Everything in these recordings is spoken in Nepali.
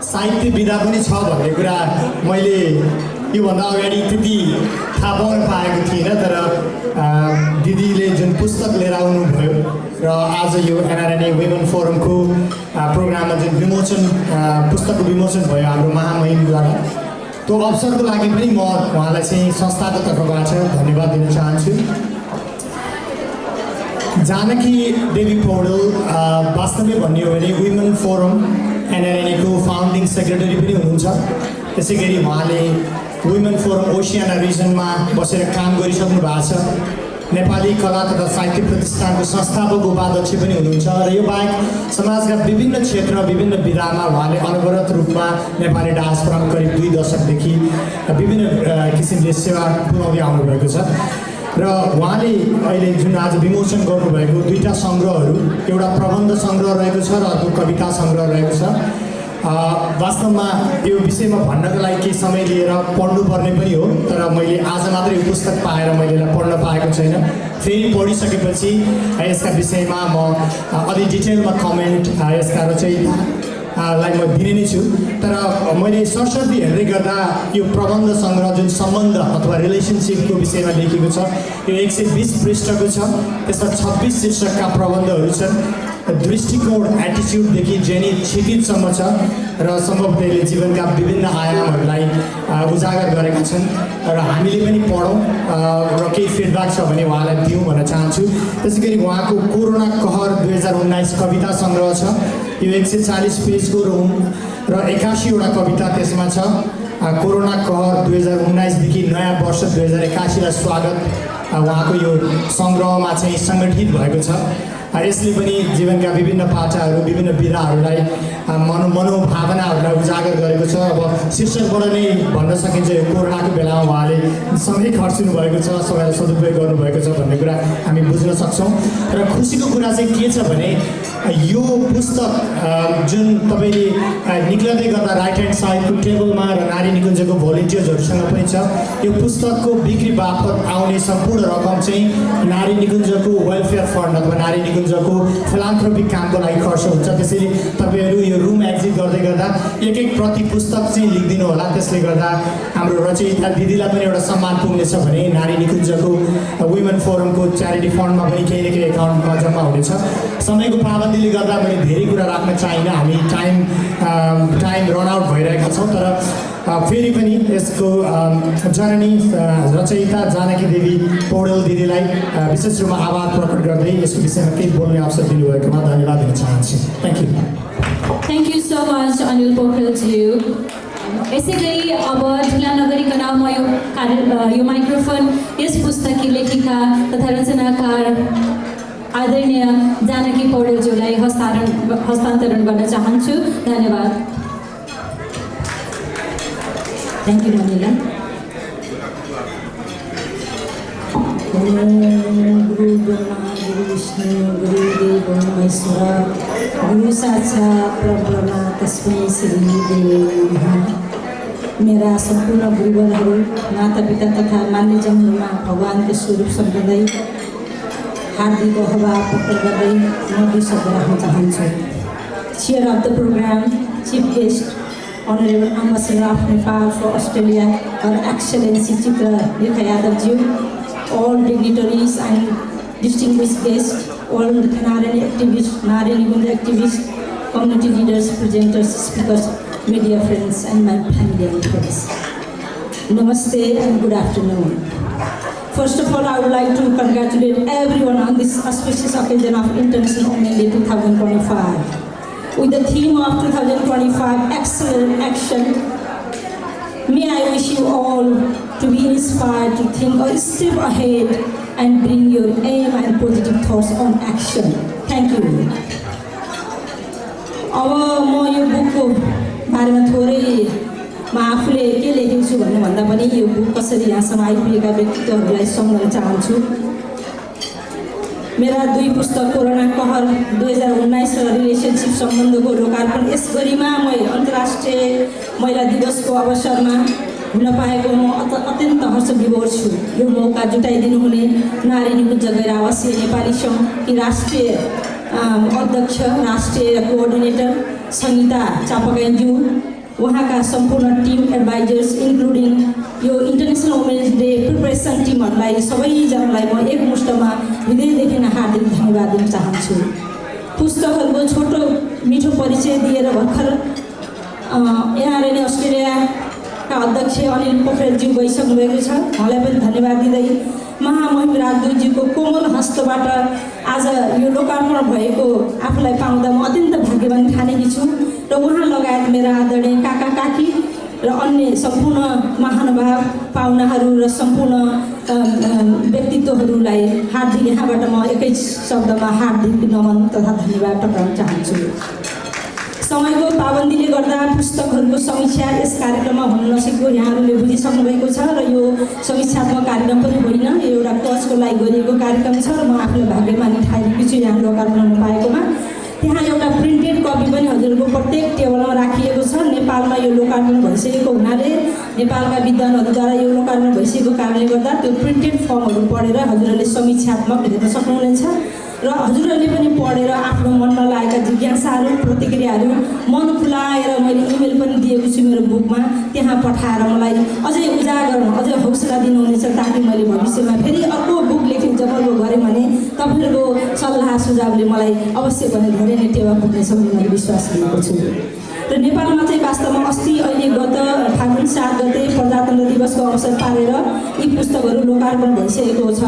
साहित्य विधा पनि छ भन्ने कुरा मैले योभन्दा अगाडि त्यति थाहा पाउन पाएको थिइनँ। तर दिदीले जुन पुस्तक लिएर आउनुभयो र आज यो एनआरएनए वुमेन फोरमको प्रोग्राममा जुन विमोचन पुस्तकको विमोचन भयो हाम्रो महामहिमद्वारा, त्यो अवसरको लागि पनि म उहाँलाई चाहिँ संस्थाको तर्फबाट धन्यवाद दिन चाहन्छु। जानकी देवी पौडेल वास्तवमै भन्ने हो भने वुमेन फोरम एनआरएनएको फाउन्डिङ सेक्रेटरी पनि हुनुहुन्छ। त्यसै गरी उहाँले वुमेन फोरम ओसियाना रिजनमा बसेर काम गरिसक्नु भएको छ। नेपाली कला तथा साहित्य प्रतिष्ठानको संस्थापक उपाध्यक्ष पनि हुनुहुन्छ र यो बाहेक समाजका विभिन्न क्षेत्र विभिन्न विधामा उहाँले अनवरत रूपमा नेपाली डायस्पोरामा करिब 2 दशकदेखि विभिन्न किसिमले सेवा पुर्याउँदै आउनुभएको छ। र उहाँले अहिले जुन आज विमोचन गर्नुभएको 2टा सङ्ग्रहहरू, एउटा प्रबन्ध सङ्ग्रह रहेको छ र अर्को कविता सङ्ग्रह रहेको छ। वास्तवमा यो विषयमा भन्नको लागि केही समय लिएर पढ्नुपर्ने पनि हो, तर मैले आज मात्रै यो पुस्तक पाएर मैले यसलाई पढ्न पाएको छैन। फेरि पढिसकेपछि यसका विषयमा म अलि डिटेलमा कमेन्ट यसका रचयितालाई म दिने नै छु। तर मैले सरस्वती हेर्दै गर्दा यो प्रबन्ध सङ्ग्रह जुन सम्बन्ध अथवा रिलेसनसिपको विषयमा लेखेको छ, यो 120 पृष्ठको छ। त्यसमा 26 शीर्षकका प्रबन्धहरू छन्। दृष्टिकोण एटिच्युडदेखि जेनी क्षितिजसम्म छ र सम्भवतः यसले जीवनका विभिन्न आयामहरूलाई उजागर गरेका छन् र हामीले पनि पढौँ र केही फिडब्याक छ भने उहाँलाई दिउँ भन्न चाहन्छु। त्यसै गरी उहाँको कोरोना कहर 2019 कविता सङ्ग्रह छ। यो 140 पेजको र 81वटा कविता त्यसमा छ। कोरोना कहर 2019देखि नयाँ वर्ष 2081लाई स्वागत उहाँको यो सङ्ग्रहमा चाहिँ सङ्गठित भएको छ। यसले पनि जीवनका विभिन्न पाटाहरू विभिन्न विधाहरूलाई मनोभावनाहरूलाई उजागर गरेको छ। अब शीर्षकबाट नै भन्न सकिन्छ यो कोरोनाको बेलामा उहाँले समय खर्चिनु भएको छ, समयलाई सदुपयोग गर्नुभएको छ भन्ने कुरा हामी बुझ्न सक्छौँ। र खुसीको कुरा चाहिँ के छ भने यो पुस्तक जुन तपाईँले निक्लँदै गर्दा राइट ह्यान्ड साइडको टेबलमा र नारी निकुञ्जको भोलिन्टियर्सहरूसँग पनि छ। यो पुस्तकको बिक्री बापत आउने सम्पूर्ण रकम चाहिँ नारी निकुञ्जको वेलफेयर फन्ड अथवा नारी निकुञ्जको फिलान्थ्रोपिक कामको लागि खर्च हुन्छ। त्यसैले तपाईँहरू यो रुम एक्जिट गर्दै गर्दा एक प्रति पुस्तक चाहिँ लेखिदिनु होला। त्यसले गर्दा हाम्रो रचयिता दिदीलाई पनि एउटा सम्मान पुग्नेछ भने नारी निकुञ्जको वुमेन फोरमको च्यारिटी फन्डमा पनि केही न केही एकाउन्टमा जम्मा हुनेछ। समयको पाबन्दीले गर्दा मैले धेरै कुरा राख्न चाहिनँ, हामी टाइम रन आउट भइरहेका छौँ। तर फेरि पनि यसको जननी रचयिता जानकी देवी पौडेल दिदीलाई विशेष रूपमा आभार प्रकट गर्दै यसको विषयमा केही बोल्ने अवसर दिनुभएकोमा धन्यवाद दिन चाहन्छु। Thank you. Thank you so much Anil पोखरेलज्यू। यसै गरी अब ढिला नगरिकन म यो माइक्रोफोन यस पुस्तककी लेखिका तथा रचनाकार आदरणीय जानकी पौडेलज्यूलाई हस्तान्तरण गर्न चाहन्छु। धन्यवाद। Thank you Manila. गुरु ब्रह्मा गुरु विष्णु गुरुदेव महेश्वर गुरु साक्षात् परब्रह्म तस्मै श्री गुरुवे नमः। मेरा सम्पूर्ण गुरुवरहरू, मातापिता तथा मान्यजनहरूमा भगवानको स्वरूप सम्झँदै हार्दिक आभार प्रकट गर्दै म 2 शब्द राख्न चाहन्छु। Chair of the program, chief guest Honorable Ambassador of Nepal for Australia, Her Excellency Chitra Lekha Yadavji, all dignitaries and distinguished guests, all NRN activists, Nari Nikunja activists, community leaders, presenters, speakers, media friends, and my family and friends. Namaste and good afternoon. First of all, I would like to congratulate everyone on this auspicious occasion of International Women's Day 2025. With the theme of 2025, Excellent Action, may I wish you all to be inspired to think a step ahead and bring your aim and positive thoughts on action. Thank you. अब म यो बुकको बारेमा थोरै म आफूले के लेखेको छु भन्नुभन्दा पनि यो बुक कसरी यहाँसम्म आइपुगेका व्यक्तित्वहरूलाई सम्झन चाहन्छु। मेरा 2 पुस्तक कोरोना कहर 2019 र रिलेसनसिप सम्बन्धको लोकार्पण यस गरिमामय अन्तर्राष्ट्रिय महिला दिवसको अवसरमा हुन पाएको म अत्यन्त हर्षविभोर छु। यो मौका जुटाइदिनु हुने नारी निकुञ्ज गैर आवासीय नेपाली सङ्घ कि राष्ट्रिय अध्यक्ष राष्ट्रिय कोअर्डिनेटर सङ्गीता चापागाईज्यू, उहाँका सम्पूर्ण टिम एडभाइजर्स इन्क्लुडिङ यो इन्टरनेसनल वुमेन्स डे प्रिपरेसन टिमहरूलाई सबैजनालाई म एकमुष्टमा हृदयदेखि हार्दिक धन्यवाद दिन चाहन्छु। पुस्तकहरूको छोटो मिठो परिचय दिएर भर्खर एनआरएनए अस्ट्रेलियाका अध्यक्ष अनिल पोखरेलज्यू गइसक्नु भएको छ। उहाँलाई पनि धन्यवाद दिँदै महामहिम राजदूतज्यूको कोमल हस्तबाट आज यो लोकार्पण भएको आफूलाई पाउँदा म अत्यन्त भाग्यवान ठानेकी छु र उहाँ लगायत मेरा आदरणीय काका काकी र अन्य सम्पूर्ण महानुभाव पाहुनाहरू र सम्पूर्ण व्यक्तित्वहरूलाई हार्दिक यहाँबाट म एकै शब्दमा हार्दिक नमन तथा धन्यवाद टक्राउन चाहन्छु। समयको पाबन्दीले गर्दा पुस्तकहरूको समीक्षा यस कार्यक्रममा हुन नसकेको यहाँहरूले बुझिसक्नु भएको छ र यो समीक्षात्मक कार्यक्रम पनि होइन, यो एउटा कजको लागि गरिएको कार्यक्रम छ र म आफूलाई भाग्यमानी ठानेकी छु यहाँ लोकार्पण हुन पाएकोमा। त्यहाँ एउटा प्रिन्टेड कपी पनि हजुरको प्रत्येक टेबलमा राखिएको छ। नेपालमा यो लोकार्पण भइसकेको हुनाले नेपालका विद्वानहरूद्वारा यो लोकार्पण भइसकेको कारणले गर्दा त्यो प्रिन्टेड फर्महरू पढेर हजुरहरूले समीक्षात्मक हेर्न सक्नुहुनेछ र हजुरहरूले पनि पढेर आफ्नो मनमा लागेका जिज्ञासाहरू प्रतिक्रियाहरू मन खुलाएर मैले इमेल पनि दिएको छु मेरो बुकमा, त्यहाँ पठाएर मलाई अझै उजागर अझै हौसला दिनुहुनेछ ताकि मैले भविष्यमा फेरि अर्को बुक लेख्ने जब गरेँ भने तपाईँहरूको सल्लाह सुझावले मलाई अवश्य पनि धेरै नै टेवा पुग्नेछ भन्ने मैले विश्वास लिएको छु। र नेपालमा चाहिँ वास्तवमा अस्ति अहिले गत फागुन 7 गते प्रजातन्त्र दिवसको अवसर पारेर यी पुस्तकहरू लोकार्पण भइसकेको छ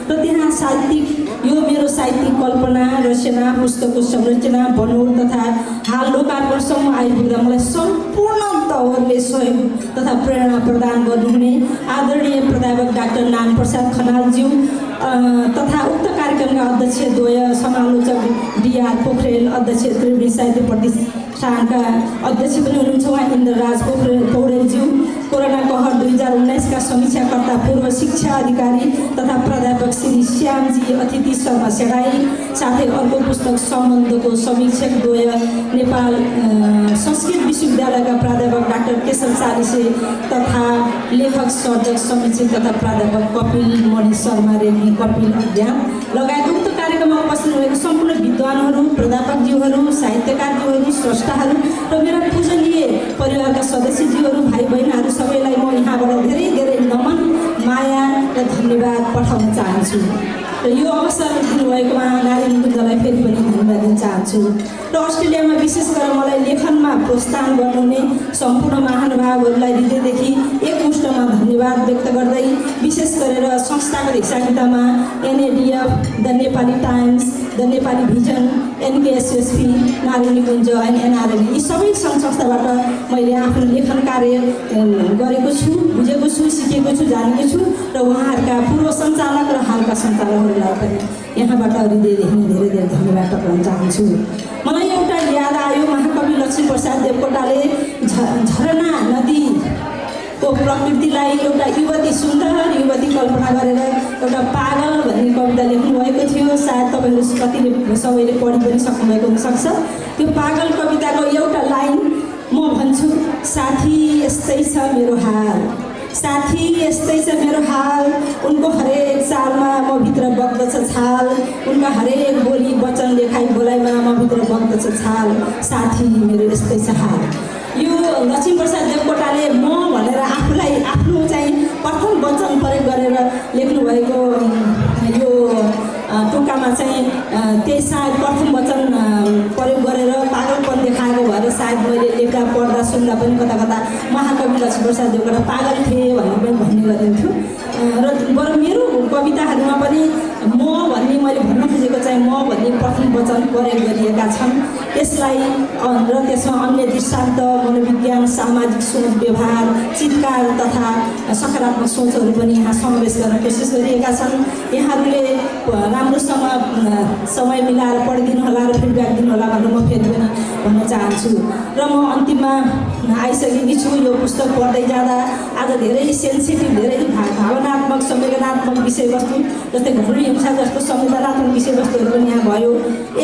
र त्यहाँ साहित्यिक यो मेरो साहित्यिक कल्पना रचना पुस्तकको संरचना बनोट तथा हाल लोकार्पणसम्म आइपुग्दा मलाई सम्पूर्ण तवरले सहयोग तथा प्रेरणा प्रदान गर्नुहुने आदरणीय प्राध्यापक डाक्टर नारायण प्रसाद खनालज्यू तथा उक्त कार्यक्रमका अध्यक्ष द्वय समालोचक डीआर पोखरेल अध्यक्ष त्रिवेणी साहित्य प्रतिष्ठानका अध्यक्ष पनि हुनुहुन्छ उहाँ इन्द्रराज पौडेलज्यू, कोरोना कहर 2019का समीक्षाकर्ता पूर्व शिक्षा अधिकारी तथा प्राध्यापक श्री श्यामजी अतिथि शर्मा सेडाई, साथै अर्को पुस्तक सम्बन्धको समीक्षक द्वय नेपाल संस्कृत विश्वविद्यालयका प्राध्यापक डाक्टर केशव चालिसे तथा लेखक सर्जक समीक्षक तथा प्राध्यापक कपिल मणि शर्मा रेग्मी कपिल अध्यान लगायत उक्त कार्यक्रममा उपस्थित भएको सम्पूर्ण विद्वानहरू प्राध्यापकज्यूहरू साहित्यकारज्यूहरू स्रष्टाहरू र मेरा पूजनीय परिवारका सदस्यज्यूहरू भाइ बहिनीहरू सबैलाई म यहाँबाट धेरै धेरै नमन माया र धन्यवाद पठाउन चाहन्छु र यो अवसर दिनुभएकोमा नारायण कुञ्जलाई फेरि पनि धन्यवाद दिन चाहन्छु र अस्ट्रेलियामा विशेष गरेर मलाई लेखनमा प्रोत्साहन गर्नुहुने सम्पूर्ण महानुभावहरूलाई हृदयदेखि एकमुष्टमा धन्यवाद व्यक्त गर्दै विशेष गरेर संस्थागत हिसाबकिताबमा NADF the Nepali Times the Nepali Vision NKSSP Narayan Kunj अनि एनआरएनए यी सबै सङ्घ संस्थाबाट मैले आफ्नो लेखन कार्य गरेको छु, बुझेको छु, सिकेको छु, जानेको छु र उहाँहरूका पूर्व सञ्चालक र हालका सञ्चालकहरूलाई पनि यहाँबाट हृदयदेखि धेरै धेरै धन्यवाद टक्राउन चाहन्छु। मलाई एउटा याद आयो, महाकवि लक्ष्मीप्रसाद देवकोटाले झरना नदीको प्रकृतिलाई एउटा युवती सुन्दर युवती कल्पना गरेर एउटा पागल भन्ने कविता लेख्नुभएको थियो। सायद तपाईँहरू कतिले सबैले पढि पनि सक्नुभएको हुनसक्छ। त्यो पागल कविताको एउटा लाइन म भन्छु, साथी यस्तै छ मेरो हाल, साथी यस्तै छ मेरो हाल, उनको हरेक चालमा म भित्र बग्दछ छाल, उनका हरेक बोली वचन लेखाइ बोलाइमा म भित्र बग्दछ छाल, साथी मेरो यस्तै छ हाल। यो लक्ष्मीप्रसाद देवकोटाले म भनेर आफूलाई आफ्नो चाहिँ प्रथम वचन प्रयोग गरेर लेख्नुभएको यो टुक्कामा चाहिँ त्यही सायद प्रथम वचन प्रयोग गरेर पागलपन देखाएको भएर सायद मैले लेख्दा पढ्दा सुन्दा पनि कता कता महाकवि लक्ष्मीप्रसाद देवकोटा पागल थिए भन्ने गरिन्थ्यो र बरु मेरो कविताहरूमा पनि म भन्ने मैले भन्न खोजेको चाहिँ म भन्ने प्रथम वचन प्रयोग गरिएका छन्। यसलाई र त्यसमा अन्य दृष्टान्त मनोविज्ञान सामाजिक सोच व्यवहार चित्कार तथा सकारात्मक सोचहरू पनि यहाँ समावेश गर्न कोसिस गरिएका छन्। यहाँहरूले राम्रोसँग समय मिलाएर पढिदिनु होला र फिडब्याक दिनु होला भनेर म फेरि पनि भन्न चाहन्छु र म अन्तिममा आइसकेकी छु। यो पुस्तक पढ्दै जाँदा आज धेरै सेन्सिटिभ धेरै भावनात्मक संवेदनात्मक विषयवस्तु जस्तै घरेलु हिंसा जस्तो संवेदनात्मक विषयवस्तुहरू पनि यहाँ भयो।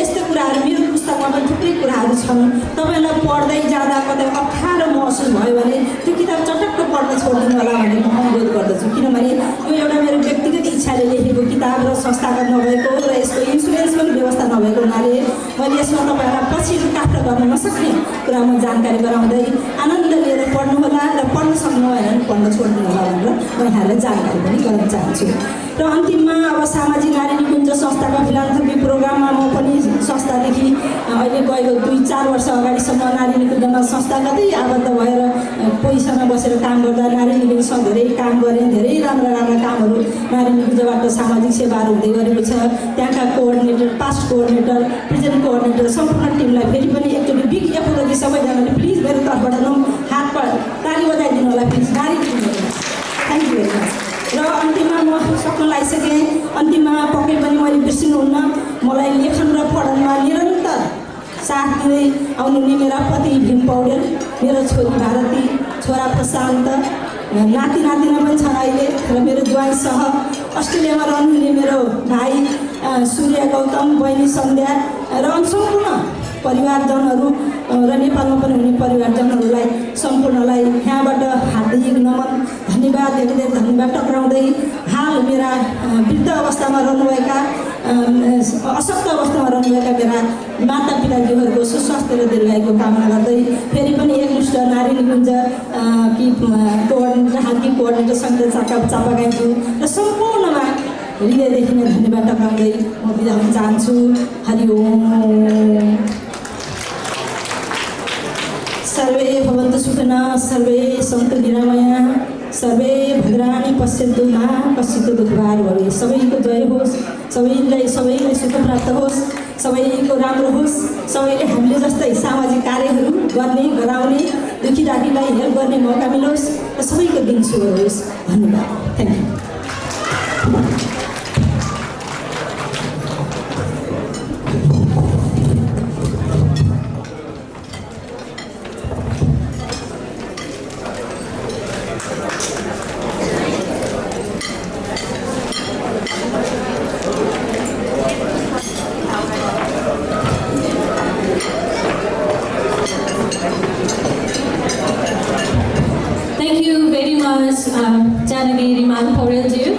यस्तो कुराहरू मेरो पुस्तकमा पनि थुप्रै कुराहरू छन्। तपाईँलाई पढ्दै जाँदा कतै अप्ठ्यारो महसुस भयो भने त्यो किताब चटक्क पढ्न छोडिदिनु होला भन्ने म अनुरोध गर्दछु, किनभने यो एउटा मेरो व्यक्तिगत इच्छाले लेखेको किताब किताब र संस्थागत नभएको र यसको इन्सुरेन्स पनि व्यवस्था नभएको हुनाले मैले यसमा तपाईँहरूलाई पछि प्राप्त गर्न नसक्ने कुरा म जानकारी गराउँदै आनन्द लिएर पढ्नुहोला र पढ्न सक्नु भएन भने पढ्न छोड्नु होला भनेर म यहाँलाई जानकारी पनि गराउन चाहन्छु। र अन्तिममा अब सामाजिक नारी निकुञ्ज संस्थाका फिलान्थ्रोपी प्रोग्राममा म पनि संस्थादेखि अहिले गएको 2-4 वर्ष अगाडिसम्म नारी निकुञ्जमा संस्थागतै आबद्ध भएर पोजिसनमा बसेर काम गर्दा नारी निकुञ्जसँग धेरै काम गरेँ। धेरै राम्रा राम्रा कामहरू नारी निकुञ्जबाट सामाजिक सेवाहरू हुँदै गरेको छ। त्यहाँका coordinator, past coordinator, present coordinator सम्पूर्ण टिमलाई फेरि पनि एकचोटि बिग एपोलोजी सबैजनाले प्लिज मेरो तर्फबाट हात ताली बजाइदिनु होला प्लिज नारी निकुञ्ज। Thank you very much. र अन्तिममा म सक्न लागिसकेँ। अन्तिममा पक्कै पनि मैले बिर्सिनुहुन्न, मलाई लेखन र पढनमा निरन्तर साथ दिँदै आउनुहुने मेरा पति भीम पौडेल, मेरो छोरी भारती, छोरा प्रशान्त, नाति नातिना पनि छन् अहिले, र मेरो ज्वाइँ सह अस्ट्रेलियामा रहनुहुने मेरो भाइ सूर्य गौतम, बहिनी सन्ध्या र सम्पूर्ण परिवारजनहरू र नेपालमा पनि हुने परिवारजनहरूलाई सम्पूर्णलाई यहाँबाट हार्दिक नमन, धन्यवाद, धेरै धेरै धन्यवाद टक्राउँदै हाल मेरा वृद्ध अवस्थामा रहनुभएका अशक्त अवस्थामा रहनुभएका मेरा माता पिताजीहरूको सुस्वास्थ्य र दीर्घायुको कामना गर्दै फेरि पनि एकमुष्ट नारी निकुञ्ज कि कोअर्डिनेटर, हालकी कोअर्डिनेटर सङ्गीत चापागाईज्यू र सम्पूर्णमा हृदयदेखि नै धन्यवाद टक्राउँदै म बिदा हुन चाहन्छु। हरि ओम। सर्वे भवन्तु सुखिनः, सर्वे सन्तु निरामयाः, सर्वे भद्राणि पश्यन्तु मा कश्चित् दुःखभाग् भवेत्। सबैको जय होस्, सबैलाई सुख प्राप्त होस्, सबैको राम्रो होस्, सबैले हामीले जस्तै सामाजिक कार्यहरू गर्ने, गराउने, दुखी राखीलाई हेल्प गर्ने मौका मिलोस् र सबैको दिन शुभ होस्। धन्यवाद। Thank you. जानवी रिमाल पौडेलज्यू।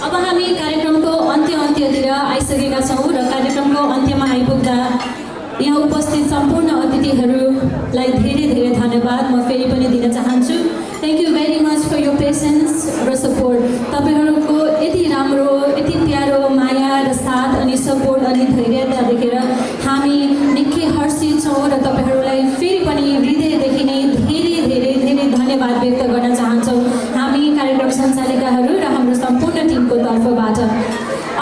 अब हामी कार्यक्रमको अन्त्यतिर आइसकेका छौँ र कार्यक्रमको अन्त्यमा आइपुग्दा यहाँ उपस्थित सम्पूर्ण अतिथिहरूलाई धेरै धेरै धन्यवाद म फेरि पनि दिन चाहन्छु। Thank you very much for your patience र सपोर्ट। तपाईँहरूको यति राम्रो, यति प्यारो माया र साथ अनि सपोर्ट अनि धैर्यता देखेर हामी निकै हर्षित छौँ र तपाईँहरूलाई फेरि पनि हृदयदेखि नै धेरै धेरै धेरै धन्यवाद व्यक्त गर्न चाहन्छौँ हामी कार्यक्रम सञ्चालिकाहरू र हाम्रो सम्पूर्ण टिमको तर्फबाट।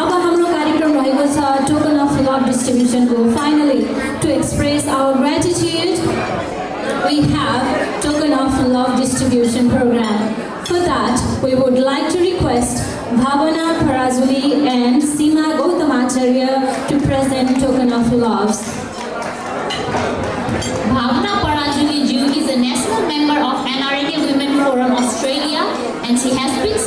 अब हाम्रो कार्यक्रम रहेको छ टोकन अफ लभ डिस्ट्रिब्युसनको। Finally to express our gratitude we have token of love distribution program. For that, we would like to request Bhavana Parazuli and Seema Gautamacharya to present token of loves. Bhavana Parazuli Ju is a national member of NRNA Women Forum Australia, and she has been